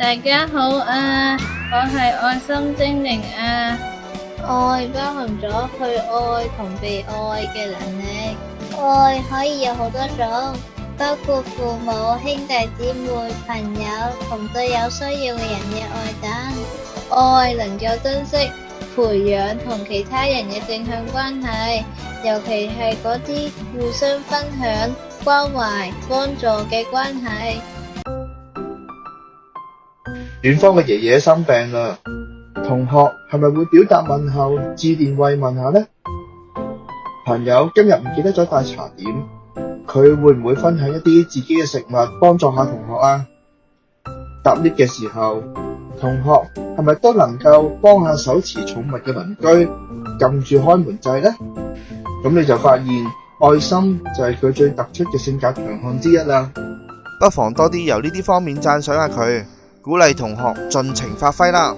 大家好啊，我係愛心精靈啊。愛包含咗去愛同被愛嘅能力。愛可以有好多種，包括父母、兄弟姊妹、朋友同對有需要嘅人嘅愛等。愛能夠珍惜、培養同其他人嘅正向關係，尤其係嗰啲互相分享、關懷、幫助嘅關係。遠方嘅爺爺生病啦，同學係咪會表達問候、致電慰問下呢？朋友今日唔記得咗帶茶點，佢會唔會分享一啲自己嘅食物幫助下同學啊？搭 lift 嘅時候，同學係咪都能夠幫下手持寵物嘅鄰居撳住開門掣呢？咁你就發現愛心就係佢最突出嘅性格強項之一啦。不妨多啲由呢啲方面讚賞下佢，鼓勵同學盡情發揮啦。